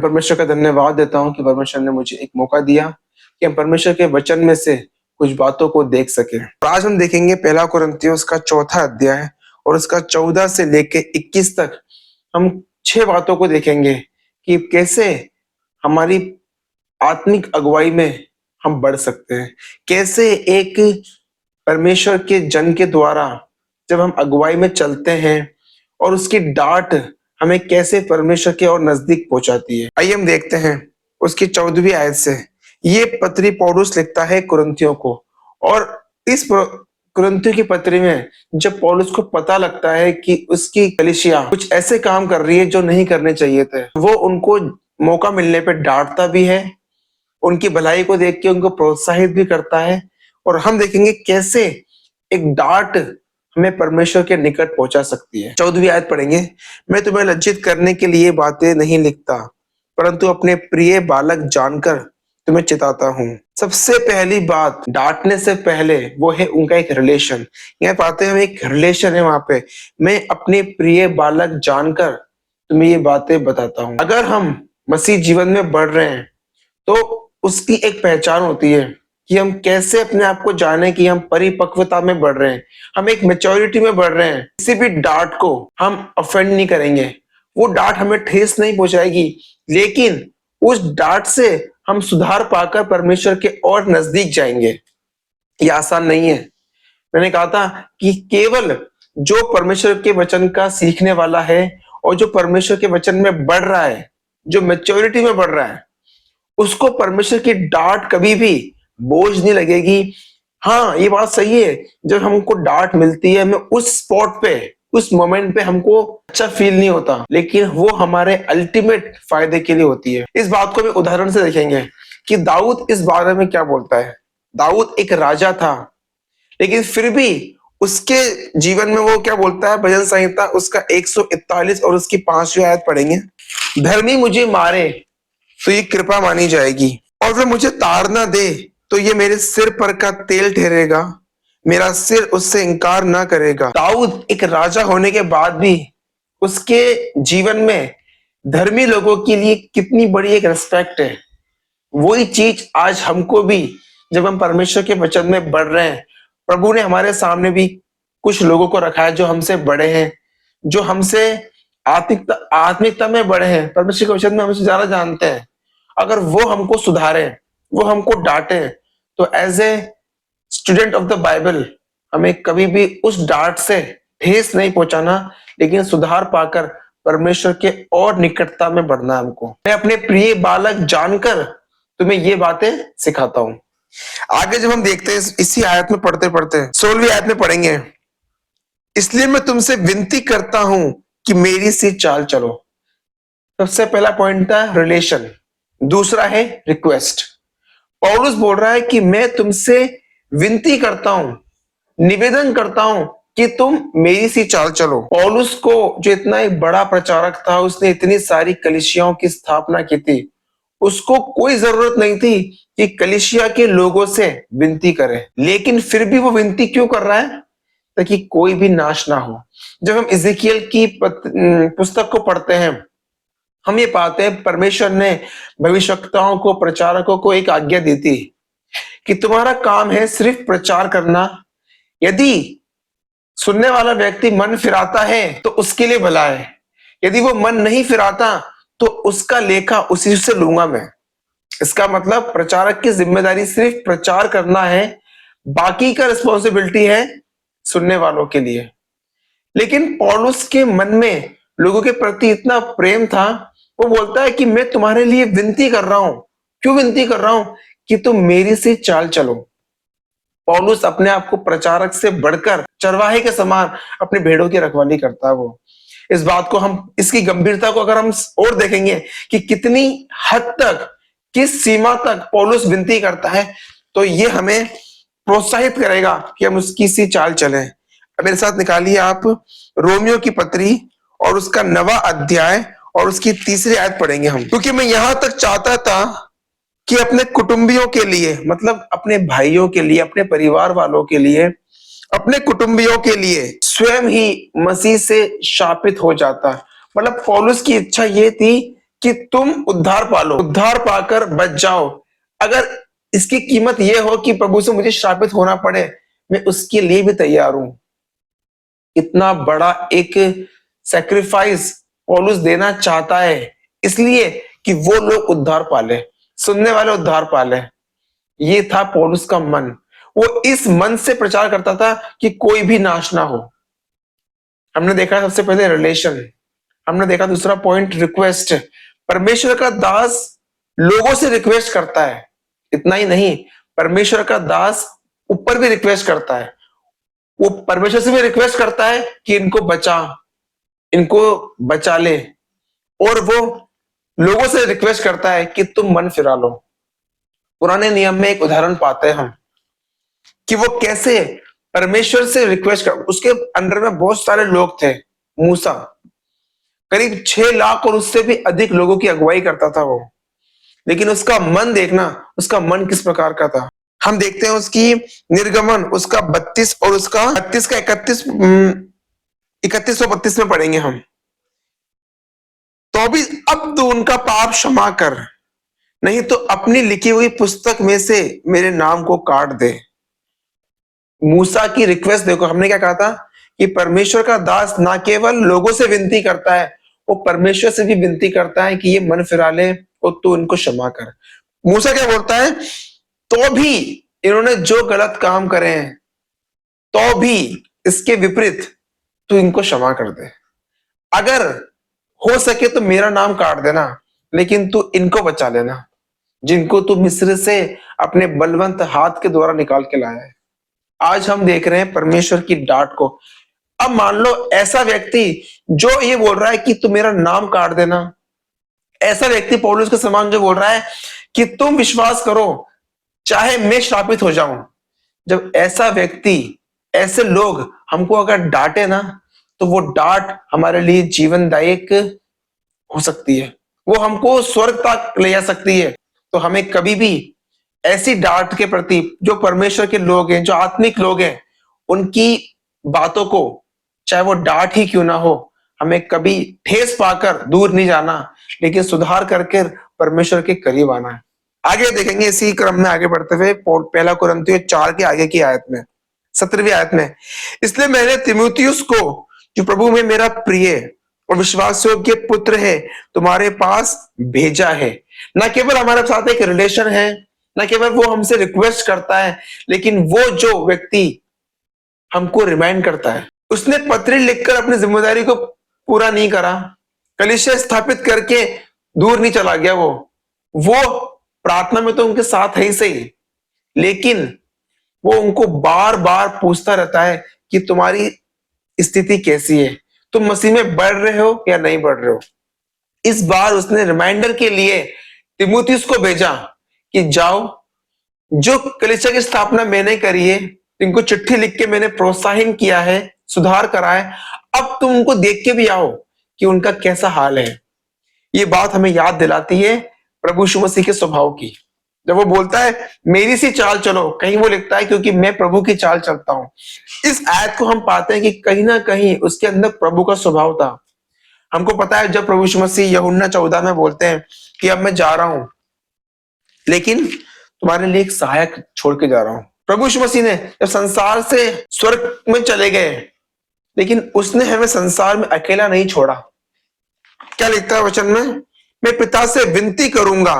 मैं परमेश्वर का धन्यवाद देता हूँ कि परमेश्वर ने मुझे एक मौका दिया कि हम परमेश्वर के वचन में से कुछ बातों को देख सकें। और आज हम देखेंगे पहला कुरिन्थियों उसका चौथा अध्याय और उसका 14 से लेके 21 तक हम 6 बातों को देखेंगे कि कैसे हमारी आत्मिक अगुवाई में हम बढ़ सकते हैं। कैसे एक परमेश्वर के जन के द्वारा जब हम अगुवाई में चलते हैं और उसकी डांट हमें कैसे परमेश्वर के और नजदीक पहुंचाती है। आइए हम देखते हैं उसकी 14वीं आयत से। ये पत्री पौलुस लिखता है कुरिन्थियों को, और इस कुरिन्थियों की पत्री में जब पौलुस को पता लगता है कि उसकी कलीसिया कुछ ऐसे काम कर रही है जो नहीं करने चाहिए थे, वो उनको मौका मिलने पे डांटता भी है, उनकी भलाई को देख के उनको प्रोत्साहित भी करता है। और हम देखेंगे कैसे एक डांट हमें परमेश्वर के निकट पहुंचा सकती है। 14वीं आयत पढ़ेंगे। मैं तुम्हें लज्जित करने के लिए बातें नहीं लिखता, परंतु अपने प्रिय बालक जानकर तुम्हें चिताता हूँ। सबसे पहली बात डांटने से पहले वो है उनका एक रिलेशन। यहाँ पाते हैं हम एक रिलेशन है वहां पे। मैं अपने प्रिय बालक जानकर तुम्हें ये बातें बताता हूँ। अगर हम मसीह जीवन में बढ़ रहे हैं तो उसकी एक पहचान होती है कि हम कैसे अपने आप को जाने कि हम परिपक्वता में बढ़ रहे हैं, हम एक मैच्योरिटी में बढ़ रहे हैं। किसी भी डांट को हम ऑफेंड नहीं करेंगे, वो डांट हमें ठेस नहीं पहुंचाएगी, लेकिन उस डांट से हम सुधार पाकर परमेश्वर के और नजदीक जाएंगे। ये आसान नहीं है। मैंने कहा था कि केवल जो परमेश्वर के वचन का सीखने वाला है और जो परमेश्वर के वचन में बढ़ रहा है, जो मैच्योरिटी में बढ़ रहा है, उसको परमेश्वर की डांट कभी भी बोझ नहीं लगेगी। हाँ, ये बात सही है, जब हमको डांट मिलती है हमें उस स्पॉट पे, उस मोमेंट पे हमको अच्छा फील नहीं होता, लेकिन वो हमारे अल्टीमेट फायदे के लिए होती है। इस बात को भी उदाहरण से देखेंगे कि दाऊद इस बारे में क्या बोलता है। दाऊद एक राजा था, लेकिन फिर भी उसके जीवन में वो क्या बोलता है। भजन संहिता उसका 141 और उसकी 5वीं आयत पढ़ेंगे। धर्मी मुझे मारे तो ये कृपा मानी जाएगी, और वह मुझे ताड़ना दे तो ये मेरे सिर पर का तेल ठहरेगा, मेरा सिर उससे इनकार ना करेगा। दाऊद एक राजा होने के बाद भी उसके जीवन में धर्मी लोगों के लिए कितनी बड़ी एक रिस्पेक्ट है। वही चीज आज हमको भी, जब हम परमेश्वर के वचन में बढ़ रहे हैं, प्रभु ने हमारे सामने भी कुछ लोगों को रखा है जो हमसे बड़े हैं, जो हमसे आत्मिकता में बड़े हैं, परमेश्वर के वचन में हमसे ज्यादा जानते हैं। अगर वो हमको सुधारे, वो हमको डांटे, तो as a student of the Bible हमें कभी भी उस डांट से ठेस नहीं पहुंचाना, लेकिन सुधार पाकर परमेश्वर के और निकटता में बढ़ना है हमको। मैं अपने प्रिय बालक जानकर तुम्हें ये बातें सिखाता हूं। आगे जब हम देखते हैं इसी आयत में पढ़ते पढ़ते 16वीं आयत में पढ़ेंगे। इसलिए मैं तुमसे विनती करता हूं कि मेरी सी चाल चलो। सबसे पहला पॉइंट था रिलेशन, दूसरा है रिक्वेस्ट। पौलुस बोल रहा है कि मैं तुमसे विनती करता हूं, निवेदन करता हूं कि तुम मेरी सी चाल चलो। पौलुस को, जो इतना एक बड़ा प्रचारक था, उसने इतनी सारी कलीसियाओं की स्थापना की थी, उसको कोई जरूरत नहीं थी कि कलीसिया के लोगों से विनती करे, लेकिन फिर भी वो विनती क्यों कर रहा है? ताकि कोई भी नाश ना हो। जब हम इज़ेकियल की पुस्तक को पढ़ते हैं, हम ये पाते हैं परमेश्वर ने भविष्यवक्ताओं को, प्रचारकों को एक आज्ञा दी थी कि तुम्हारा काम है सिर्फ प्रचार करना। यदि सुनने वाला व्यक्ति मन फिराता है तो उसके लिए भला है, यदि वो मन नहीं फिराता तो उसका लेखा उसी से लूंगा मैं। इसका मतलब प्रचारक की जिम्मेदारी सिर्फ प्रचार करना है, बाकी का रिस्पॉन्सिबिलिटी है सुनने वालों के लिए। लेकिन पौलुस के मन में लोगों के प्रति इतना प्रेम था, वो बोलता है कि मैं तुम्हारे लिए विनती कर रहा हूं। क्यों विनती कर रहा हूं? कि तुम मेरी सी चाल चलो। पौलुस अपने आप को प्रचारक से बढ़कर चरवाहे के समान अपने भेड़ों की रखवाली करता है। वो इस बात को, हम इसकी गंभीरता को अगर हम और देखेंगे कि कितनी हद तक, किस सीमा तक पौलुस विनती करता है, तो ये हमें प्रोत्साहित करेगा कि हम उसकी सी चाल चलें। मेरे साथ निकालिए आप रोमियो की पत्री और उसका 9वां अध्याय और उसकी 3री आयत पढ़ेंगे हम। क्योंकि मैं यहां तक चाहता था कि अपने कुटुंबियों के लिए, मतलब अपने भाइयों के लिए, अपने परिवार वालों के लिए, अपने कुटुंबियों के लिए स्वयं ही मसीह से शापित हो जाता। मतलब पौलुस की इच्छा ये थी कि तुम उद्धार पालो, उद्धार पाकर बच जाओ। अगर इसकी कीमत यह हो कि प्रभु से मुझे श्रापित होना पड़े, मैं उसके लिए भी तैयार हूं। इतना बड़ा एक सैक्रिफाइस पौलुस देना चाहता है, इसलिए कि वो लोग उद्धार पाले, सुनने वाले उद्धार पाले। ये था पौलुस का मन। वो इस मन से प्रचार करता था कि कोई भी नाश ना हो। हमने देखा सबसे पहले रिलेशन, हमने देखा दूसरा पॉइंट रिक्वेस्ट। परमेश्वर का दास लोगों से रिक्वेस्ट करता है। इतना ही नहीं, परमेश्वर का दास ऊपर भी रिक्वेस्ट करता है। वो परमेश्वर से भी रिक्वेस्ट करता है कि इनको बचा, इनको बचा ले। और वो लोगों से रिक्वेस्ट करता है कि तुम मन फिरा लो। पुराने नियम में एक उदाहरण पाते हैं हम कि वो कैसे परमेश्वर से रिक्वेस्ट कर, उसके अंडर में बहुत सारे लोग थे। मूसा करीब 6 लाख और उससे भी अधिक लोगों की अगुवाई करता था वो। लेकिन उसका मन देखना, उसका मन किस प्रकार का था। हम देखते हैं उसकी निर्गमन, उसका 32 और उसका 32 का 31, 31 और 32 में पढ़ेंगे हम। तो भी अब तो उनका पाप क्षमा कर, नहीं तो अपनी लिखी हुई पुस्तक में से मेरे नाम को काट दे। मूसा की रिक्वेस्ट देखो, हमने क्या कहा था कि परमेश्वर का दास ना केवल लोगों से विनती करता है, वो परमेश्वर से भी विनती करता है कि ये मन फिरा ले और तू इनको क्षमा कर। मूसा क्या बोलता है, तो भी इन्होंने जो गलत काम करे हैं, तो भी इसके विपरीत तू इनको क्षमा कर दे। अगर हो सके तो मेरा नाम काट देना, लेकिन तू इनको बचा लेना, जिनको तू मिस्र से अपने बलवंत हाथ के द्वारा निकाल के लाया है। आज हम देख रहे हैं परमेश्वर की डांट को। अब मान लो ऐसा व्यक्ति जो ये बोल रहा है कि तू मेरा नाम काट देना, ऐसा व्यक्ति पौलुस के समान जो बोल रहा है कि तुम विश्वास करो चाहे मैं श्रापित हो जाऊं। जब ऐसा व्यक्ति, ऐसे लोग हमको अगर डांटे ना, तो वो डांट हमारे लिए जीवनदायक हो सकती है, वो हमको स्वर्ग तक ले जा सकती है। तो हमें कभी भी ऐसी डांट के प्रति, जो परमेश्वर के लोग हैं, जो आत्मिक लोग हैं, उनकी बातों को, चाहे वो डांट ही क्यों ना हो, हमें कभी ठेस पाकर दूर नहीं जाना, लेकिन सुधार करके परमेश्वर के करीब आना है। आगे देखेंगे इसी क्रम में आगे बढ़ते हुए पहला कुरिन्थियों 4 के आगे की आयत में, 17वीं आयत में, इसलिए मैंने तीमुथियुस को, जो प्रभु में मेरा प्रिय और विश्वास योग्य पुत्र है, तुम्हारे पास भेजा है। न केवल हमारे साथ एक रिलेशन है, न केवल वो हमसे रिक्वेस्ट करता है, लेकिन वो जो व्यक्ति हमको रिमाइंड करता है, उसने पत्री लिखकर अपनी जिम्मेदारी को पूरा नहीं करा, कलीसिया स्थापित करके दूर नहीं चला गया। वो प्रार्थना में तो उनके साथ है ही सही, लेकिन वो उनको बार बार पूछता रहता है कि तुम्हारी स्थिति कैसी है, तुम मसीह में बढ़ रहे हो या नहीं बढ़ रहे हो। इस बार उसने रिमाइंडर के लिए तीमुथियुस को भेजा कि जाओ, जो कलीसिया की स्थापना मैंने करी है, इनको चिट्ठी लिख के मैंने प्रोत्साहन किया है, सुधार करा है, अब तुम उनको देख के भी आओ कि उनका कैसा हाल है। ये बात हमें याद दिलाती है प्रभु यीशु मसीह के स्वभाव की। जब वो बोलता है मेरी सी चाल चलो, कहीं वो लिखता है क्योंकि मैं प्रभु की चाल चलता हूं। इस आयत को हम पाते हैं कि कहीं ना कहीं उसके अंदर प्रभु का स्वभाव था। हमको पता है जब प्रभु यीशु मसीह यूहन्ना 14 में बोलते हैं कि अब मैं जा रहा हूं, लेकिन तुम्हारे लिए एक सहायक छोड़ के जा रहा हूं। प्रभु यीशु मसीह ने जब संसार से स्वर्ग में चले गए, लेकिन उसने हमें संसार में अकेला नहीं छोड़ा। क्या लिखता है वचन में, मैं पिता से विनती करूंगा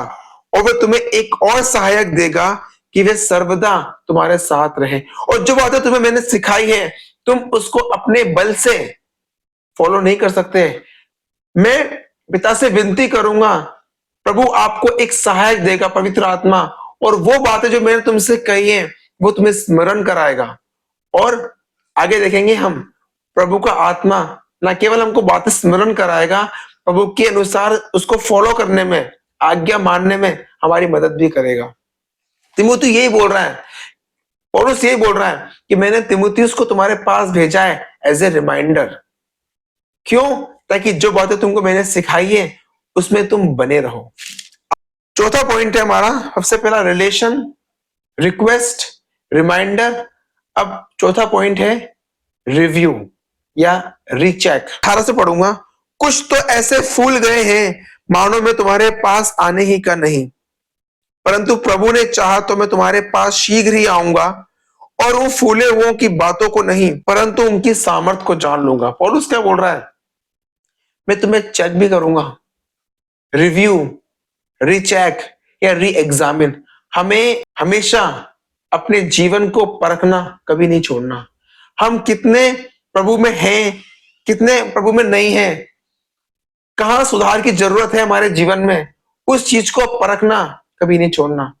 और वह तुम्हें एक और सहायक देगा कि वे सर्वदा तुम्हारे साथ रहे। और जो बातें तुम्हें मैंने सिखाई है, तुम उसको अपने बल से फॉलो नहीं कर सकते। मैं पिता से विनती करूंगा, प्रभु आपको एक सहायक देगा, पवित्र आत्मा, और वो बातें जो मैंने तुमसे कही है वो तुम्हें स्मरण कराएगा। और आगे देखेंगे हम, प्रभु का आत्मा न केवल हमको बातें स्मरण कराएगा, प्रभु के अनुसार उसको फॉलो करने में, आज्ञा मानने में हमारी मदद भी करेगा। तीमुथियुस यही बोल रहा है, पौलुस यही बोल रहा है कि मैंने तीमुथियुस को तुम्हारे पास भेजा है एज ए रिमाइंडर। क्यों? ताकि जो बातें तुमको मैंने सिखाई है उसमें तुम बने रहो। चौथा पॉइंट है हमारा, सबसे पहला रिलेशन, रिक्वेस्ट, रिमाइंडर। अब चौथा पॉइंट है रिव्यू या रीचेक। 18 से पढ़ूंगा। कुछ तो ऐसे फूल गए हैं मानो मैं तुम्हारे पास आने ही का नहीं, परंतु प्रभु ने चाहा तो मैं तुम्हारे पास शीघ्र ही आऊंगा और उन फूले हुओं की बातों को नहीं परंतु उनकी सामर्थ को जान लूंगा। पौलुस क्या बोल रहा है? मैं तुम्हें चेक भी करूंगा, रिव्यू, रीचेक या री एग्जामिन। हमें हमेशा अपने जीवन को परखना कभी नहीं छोड़ना। हम कितने प्रभु में हैं, कितने प्रभु में नहीं हैं, कहां सुधार की जरूरत है हमारे जीवन में, उस चीज को परखना कभी नहीं छोड़ना।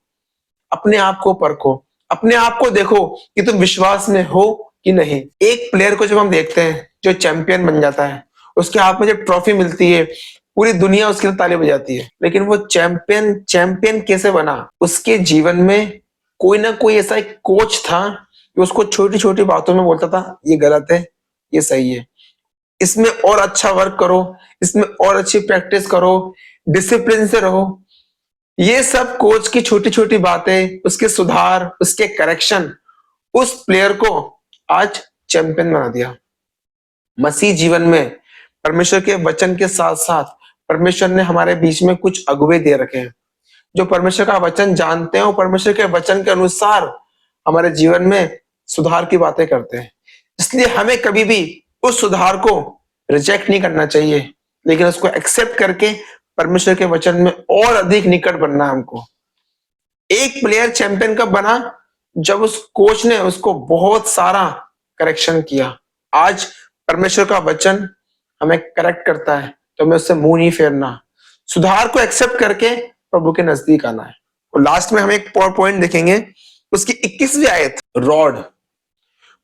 अपने आप को परखो, अपने आप को देखो कि तुम विश्वास में हो कि नहीं। एक प्लेयर को जब हम देखते हैं जो चैंपियन बन जाता है, उसके हाथ में जब ट्रॉफी मिलती है, पूरी दुनिया उसके लिए ताली बजाती है, लेकिन वो चैंपियन चैंपियन कैसे बना? उसके जीवन में कोई ना कोई ऐसा एक कोच था कि उसको छोटी छोटी बातों में बोलता था ये गलत है, ये सही है, इसमें और अच्छा वर्क करो, इसमें और अच्छी प्रैक्टिस करो, डिसिप्लिन से रहो। ये सब कोच की छोटी छोटी बातें, उसके सुधार, उसके करेक्शन उस प्लेयर को आज चैंपियन बना दिया। मसीह जीवन में परमेश्वर के वचन के साथ साथ परमेश्वर ने हमारे बीच में कुछ अगुवे दे रखे हैं जो परमेश्वर का वचन जानते हैं और परमेश्वर के वचन के अनुसार हमारे जीवन में सुधार की बातें करते हैं। इसलिए हमें कभी भी उस सुधार को रिजेक्ट नहीं करना चाहिए, लेकिन उसको एक्सेप्ट करके परमेश्वर के वचन में और अधिक निकट बनना है हमको। एक प्लेयर चैंपियन कब बना? जब उस कोच ने उसको बहुत सारा करेक्शन किया। आज परमेश्वर का वचन हमें करेक्ट करता है तो हमें उससे मुंह नहीं फेरना, सुधार को एक्सेप्ट करके प्रभु के नजदीक आना है। और लास्ट में हम एक पॉइंट देखेंगे, उसकी 21वीं आयत, रॉड।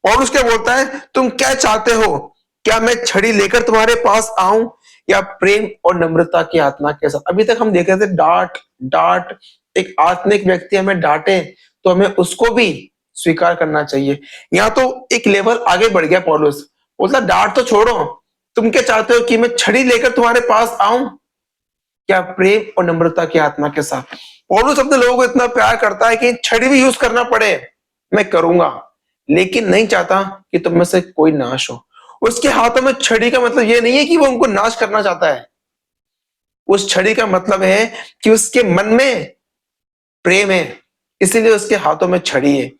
और उसके बोलता है तुम क्या चाहते हो, क्या मैं छड़ी लेकर तुम्हारे पास आऊं या प्रेम और नम्रता की आत्मा के साथ? अभी तक हम देख रहे थे डांट डांट, एक आत्मिक व्यक्ति हमें डांटे तो हमें उसको भी स्वीकार करना चाहिए। यहाँ तो एक लेवल आगे बढ़ गया पौलुस, बोलता डांट तो छोड़ो, तुम क्या चाहते हो कि मैं छड़ी लेकर तुम्हारे पास आऊं क्या प्रेम और नम्रता की आत्मा के साथ? पौलुस अपने लोगों को इतना प्यार करता है कि छड़ी भी यूज करना पड़े मैं करूंगा, लेकिन नहीं चाहता कि तुम में से कोई नाश हो। उसके हाथों में छड़ी का मतलब ये नहीं है कि वो उनको नाश करना चाहता है। उस छड़ी का मतलब है कि उसके मन में प्रेम है, इसीलिए उसके हाथों में छड़ी है।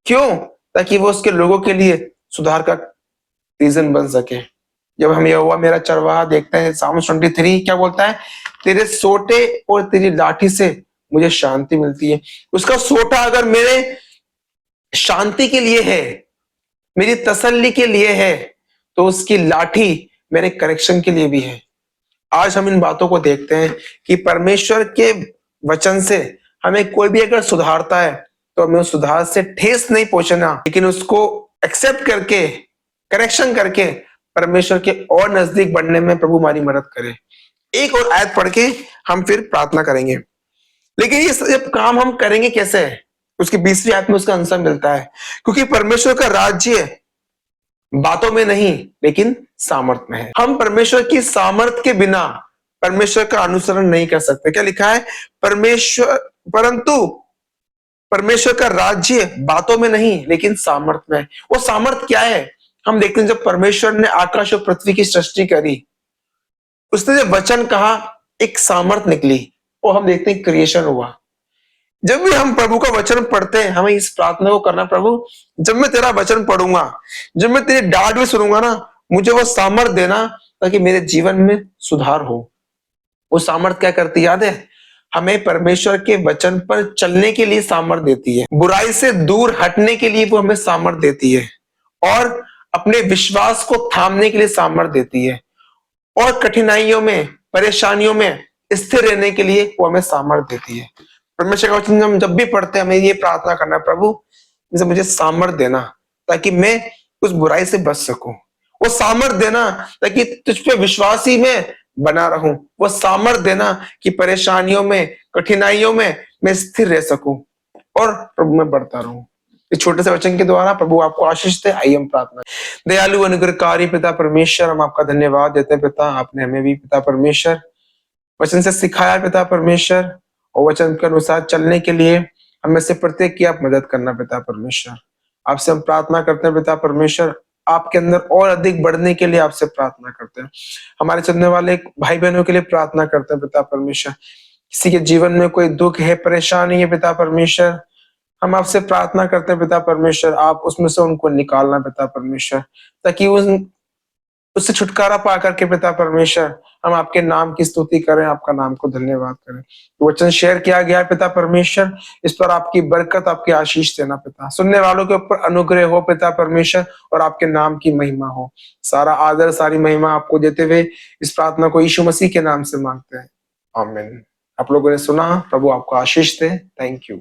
क्यों? ताकि वो उसके लोगों के लिए सुधार का रीजन बन सके। जब हम यहोवा मेरा चरवाहा देखते हैं, साम 23 क्या बोलता है? तेरे सोटे और तेरी लाठी से मुझे शांति मिलती है। उसका सोटा अगर मेरे शांति के लिए है, मेरी तसल्ली के लिए है, तो उसकी लाठी मेरे करेक्शन के लिए भी है। आज हम इन बातों को देखते हैं कि परमेश्वर के वचन से हमें कोई भी अगर सुधारता है तो हमें उस सुधार से ठेस नहीं पहुंचना, लेकिन उसको एक्सेप्ट करके, करेक्शन करके परमेश्वर के और नजदीक बढ़ने में प्रभु हमारी मदद करे। एक और आयत पढ़ के हम फिर प्रार्थना करेंगे। लेकिन ये सब काम हम करेंगे कैसे? उसकी 20वीं आयत में उसका आंसर मिलता है, क्योंकि परमेश्वर का राज्य बातों में नहीं लेकिन सामर्थ में है। हम परमेश्वर की सामर्थ के बिना परमेश्वर का अनुसरण नहीं कर सकते। क्या लिखा है? परंतु परमेश्वर का राज्य बातों में नहीं लेकिन सामर्थ में है। वो सामर्थ क्या है? हम देखते हैं जब परमेश्वर ने आकाश और पृथ्वी की सृष्टि करी, उसने जब वचन कहा एक सामर्थ निकली और हम देखते हैं क्रिएशन हुआ। जब भी हम प्रभु का वचन पढ़ते हैं हमें इस प्रार्थना को करना, प्रभु जब मैं तेरा वचन पढ़ूंगा, जब मैं तेरी डांट भी सुनूंगा ना, मुझे वो सामर्थ देना ताकि मेरे जीवन में सुधार हो। वो सामर्थ क्या करती याद है? हमें परमेश्वर के वचन पर चलने के लिए सामर्थ देती है, बुराई से दूर हटने के लिए वो हमें सामर्थ देती है, और अपने विश्वास को थामने के लिए सामर्थ देती है, और कठिनाइयों में, परेशानियों में स्थिर रहने के लिए वो हमें सामर्थ देती है। परमेश्वर का वचन हम जब भी पढ़ते हैं हमें ये प्रार्थना करना, प्रभु मुझे सामर्थ देना ताकि मैं उस बुराई से बच सकूं। वो सामर्थ देना ताकि तुझ पे विश्वास ही में बना रहूं। वो सामर्थ देना कि परेशानियों में, कठिनाइयों में मैं स्थिर रह सकूं और प्रभु में बढ़ता रहूं। इस छोटे से वचन के द्वारा प्रभु आपको आशीष दे। आइए हम प्रार्थना। दयालु अनुग्रहकारी पिता परमेश्वर, हम आपका धन्यवाद देते हैं पिता, आपने हमें भी पिता परमेश्वर वचन से सिखाया पिता परमेश्वर, और वचन के अनुसार चलने के लिए हमें से प्रत्येक की आप मदद करना पिता परमेश्वर। आपसे हम प्रार्थना करते हैं पिता परमेश्वर, आपके अंदर और अधिक बढ़ने के लिए आपसे प्रार्थना करते हैं। हमारे सुनने वाले भाई बहनों के लिए प्रार्थना करते हैं पिता परमेश्वर। किसी के जीवन में कोई दुख है, परेशानी है पिता परमेश्वर, हम आपसे प्रार्थना करते हैं पिता परमेश्वर, आप उसमें से उनको निकालना पिता परमेश्वर, ताकि उन उससे छुटकारा पा करके पिता परमेश्वर हम आपके नाम की स्तुति करें, आपका नाम को धन्यवाद करें। तो वचन शेयर किया गया है पिता परमेश्वर, इस पर आपकी बरकत, आपकी आशीष देना पिता। सुनने वालों के ऊपर अनुग्रह हो पिता परमेश्वर और आपके नाम की महिमा हो। सारा आदर, सारी महिमा आपको देते हुए इस प्रार्थना को यीशु मसीह के नाम से मांगते हैं। आमीन। आप लोगों ने सुना, प्रभु आपको आशीष दे। Thank you.